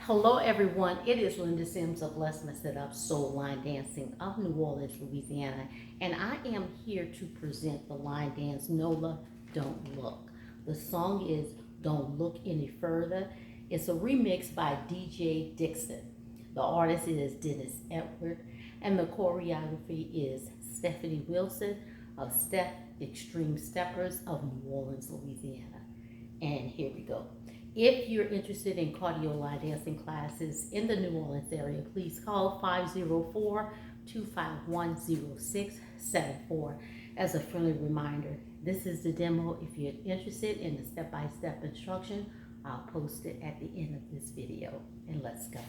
Hello everyone, it is Linda Sims of Let's Mess It Up Soul Line Dancing of New Orleans, Louisiana, and I am here to present the line dance Nola, Don't Look. The song is Don't Look Any Further. It's a remix by DJ Dixon. The artist is Dennis Edward, and the choreography is Stephanie Wilson of Steph Extreme Steppers of New Orleans, Louisiana. And here we go. If you're interested in cardio line dancing classes in the New Orleans area, please call 504-251-0674. As a friendly reminder, this is the demo. If you're interested in the step-by-step instruction, I'll post it at the end of this video. And let's go.